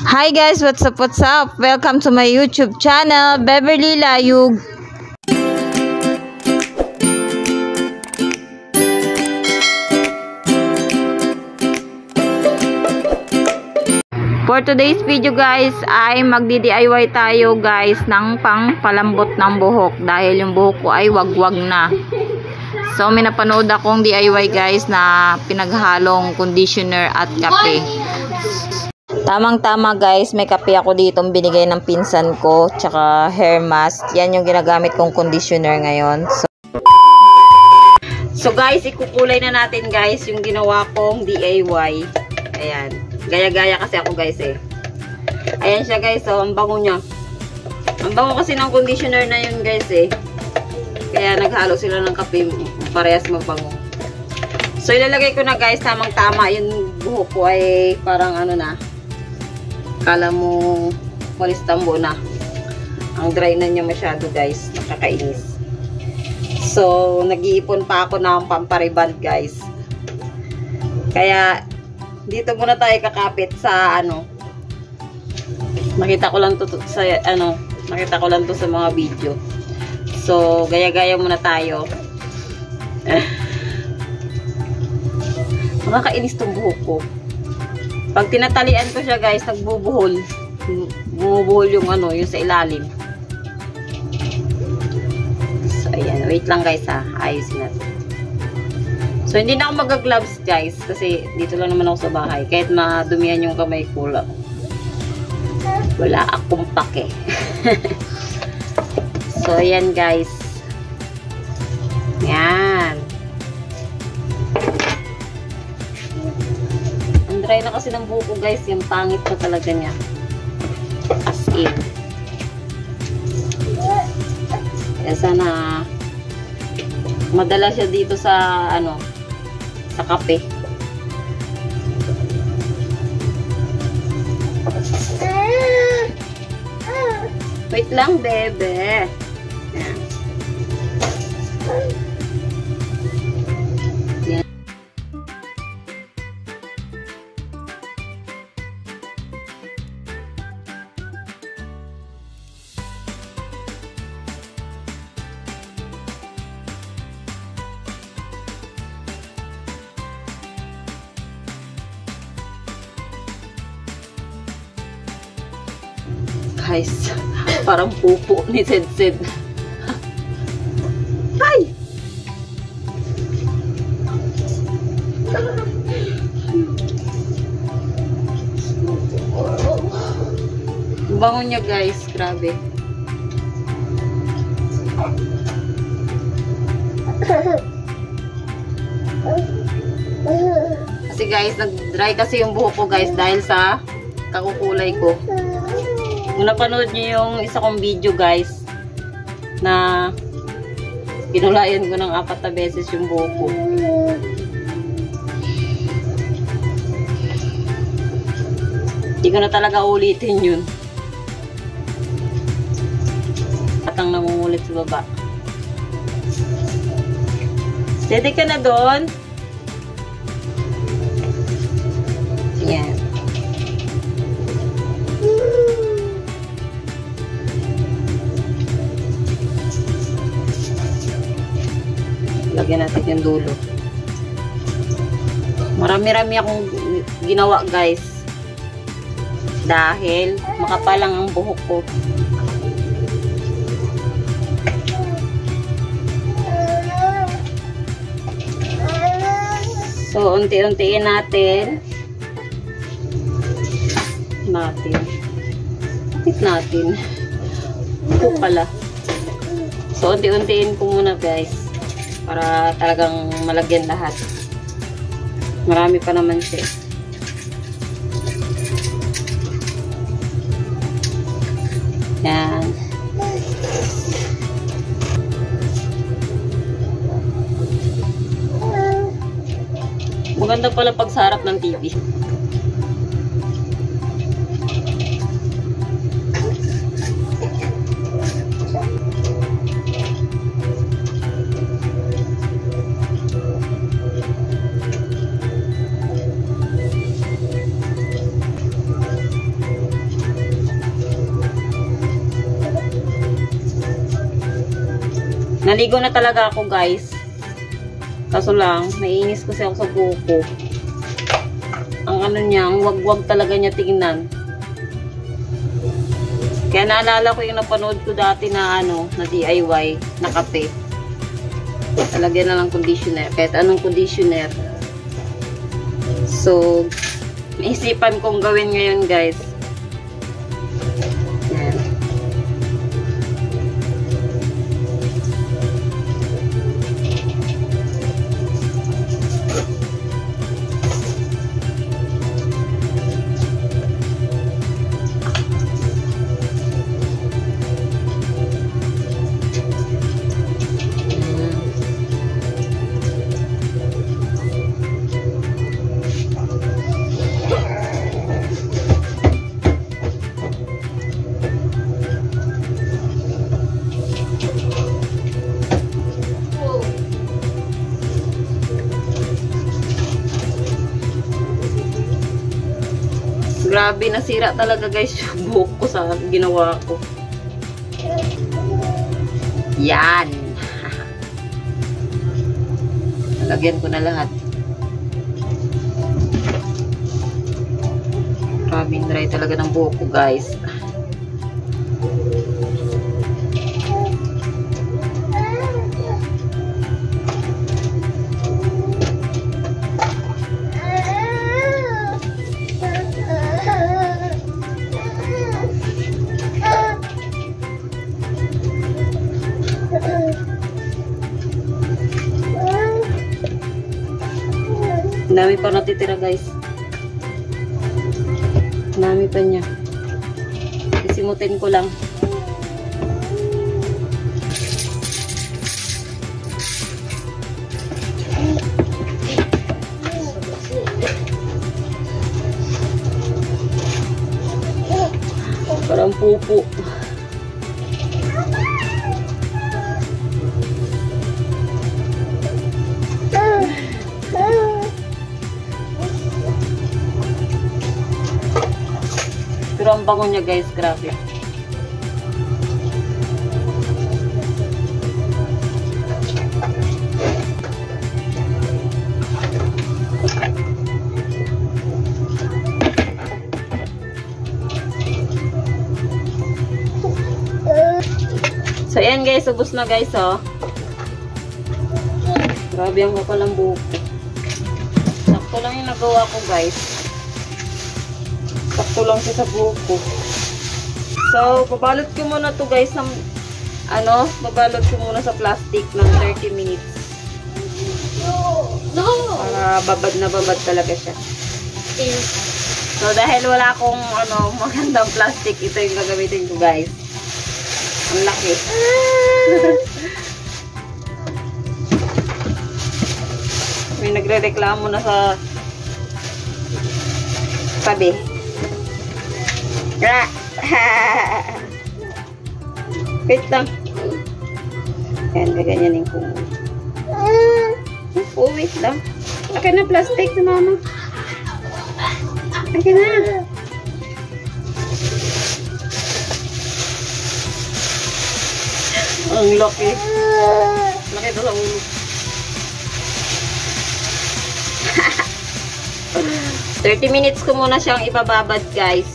Hi guys, what's up, what's up? Welcome to my YouTube channel, Beverly Layug. For today's video guys, ay magdi-DIY tayo guys ng pangpalambot ng buhok dahil yung buhok ko ay wagwag na. So may napanood akong DIY guys na pinaghalong conditioner at kape. Tamang-tama guys, may kape ako dito binigay ng pinsan ko, tsaka hair mask. Yan yung ginagamit kong conditioner ngayon. So guys, ikukulay na natin guys yung ginawa kong DIY. Ayan. Gaya-gaya kasi ako guys eh. Ayan siya guys, so ang bango niya. Ang bango kasi ng conditioner na yun guys eh. Kaya naghalo sila ng kape, parehas mabango. So ilalagay ko na guys, tamang-tama yung buhok ko ay parang ano na. Kala mo walis tambo na. Ang dry na niya masyado guys, nakakainis. So nag-iipon pa ako ng pampariband guys. Kaya dito muna tayo kakapit sa ano. Nakita ko lang to sa ano, nakita ko lang to sa mga video. So gaya-gaya muna tayo. Makakainis tong buhok ko. Pag tinatalian ko siya guys, nagbubuhol. Bumubuhol yung ano, yung sa ilalim. So ayan, wait lang guys ha. Ayusin natin. So hindi na ako mag-gloves guys kasi dito lang naman ako sa bahay. Kahit madumihan yung kamay ko, wala akong pake. So ayan guys. Yan. Ang dry na kasi ng buhok ko guys, yung pangit na talaga niya. As in. Kaya sana madala siya dito sa ano, sa kape. Wait lang, bebe. Yan. Yan. Guys, parang pupo ni Sid. Ay! Bango niya guys, grabe. Kasi guys, nag-dry kasi yung buhok ko guys dahil sa kakukulay ko. Kung napanood nyo yung isa kong video guys na pinulayan ko ng 4 na beses yung buhok ko. Hindi ko na talaga ulitin yun. At ang nangungulit sa baba. Steady ka na doon. Yan. Lagyan natin yung dulo. Marami-rami akong ginawa guys. Dahil makapal lang ang buhok ko. So, unti-untiin natin. Natin. Ito pala. So, unti-untiin ko muna guys. Para talagang malagyan lahat. Marami pa naman siya. Yan. Maganda pala pag sa harap ng TV. Naligo na talaga ako guys. Kaso lang, naiinis kasi ako sa buko. Ang ano niya, ang wag-wag talaga niya tingnan. Kaya naalala ko yung napanood ko dati na ano, na DIY, na kape. Talagyan na ng conditioner, kahit anong conditioner. So, naisipan kong gawin ngayon guys. Yan. Grabe, nasira talaga guys yung buhok ko sa ginawa ko. Yan. Lagyan ko na lahat. Grabe, dry talaga ng buhok ko guys. Dami pa natitira guys. Dami pa niya. Isimutin ko lang. Parang pupo. Pero ang bango niya guys, grabe. So ayan guys, ubos na guys oh. Grabe ang kapal ng buhok. Sakto lang yung nagawa ko guys. Sakto lang siya sa buhok ko. So, babalot ko muna to guys ng ano, babalot ko muna sa plastic ng 30 minutes. No! Para babad na babad talaga siya. So, dahil wala akong ano, magandang plastic, ito yung gagamitin ko guys. Ang laki. May nagre-reklamo na sa tabi. Wait lang. Yan, gaganyanin ko. Oh, wait lang. Akin na plastic na mama. Akin na. Ang laki. Laki ito sa ulo. 30 minutes ko muna siyang ibababad guys.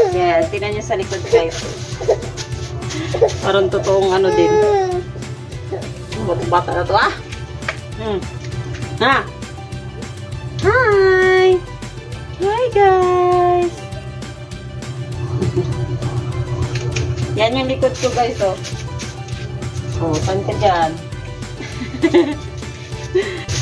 Yan, tingnan niyo sa likod guys. Parang totoong ano din. Bata na to ah. Ha. Hi. Hi guys. Yan yung likod ko guys oh. Oh, saan ka dyan?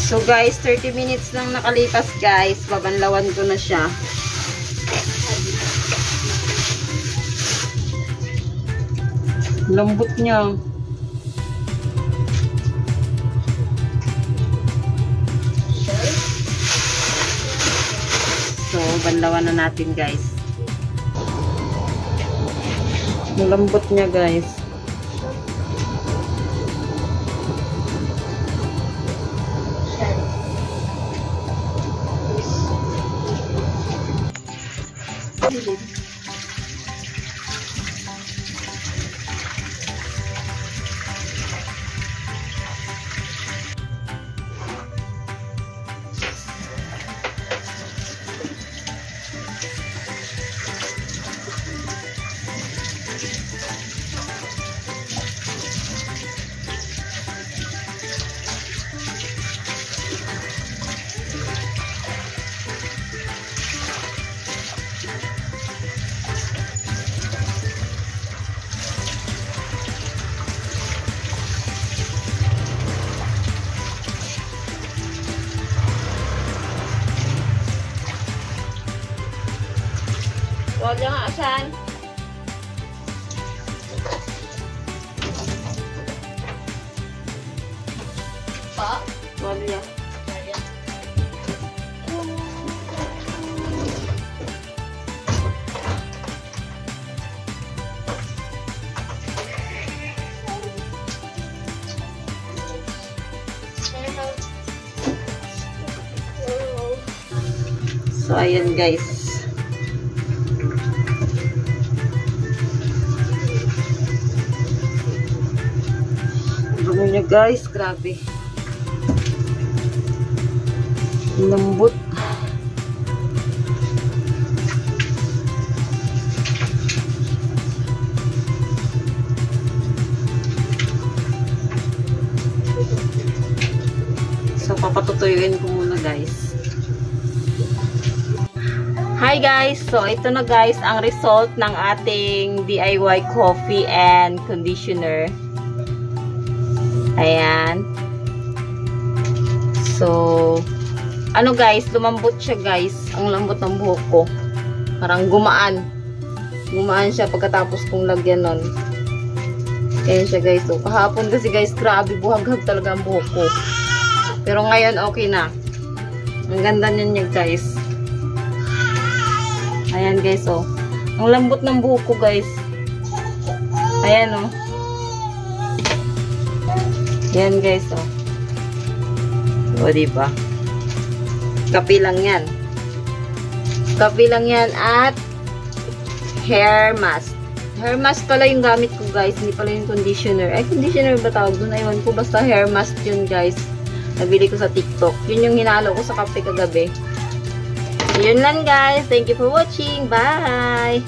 So guys, 30 minutes lang nakalipas guys. Babanlawan ko na siya. Lambot niya. So, banlawan na natin guys. Lambot niya guys. Tuwalya nga asan. Pa? Tuwalya. So, ayan guys. Bango niya guys, grabe. Lambot. So, papatutuyuin ko muna guys. Hi guys! So, ito na guys ang result ng ating DIY coffee and conditioner. Ayan. So, ano guys, lumambot siya guys. Ang lambot ng buhok ko. Parang gumaan. Gumaan siya pagkatapos kong lagyan nun. Ayan siya guys. So, kahapon kasi guys, grabe, buhaghag talaga ang buhok ko. Pero ngayon, okay na. Ang ganda niya guys. Ayan guys, oh. Ang lambot ng buhok ko guys. Ayan, oh. Ayan guys, oh. O, diba? Kape lang yan. Kape lang yan at hair mask. Hair mask pala yung gamit ko guys. Hindi pala yung conditioner. Ay, conditioner ba tawag doon? Aywan ko. Basta hair mask yun guys. Nabili ko sa TikTok. Yun yung hinalo ko sa kape kagabi. Yun lang guys. Thank you for watching. Bye!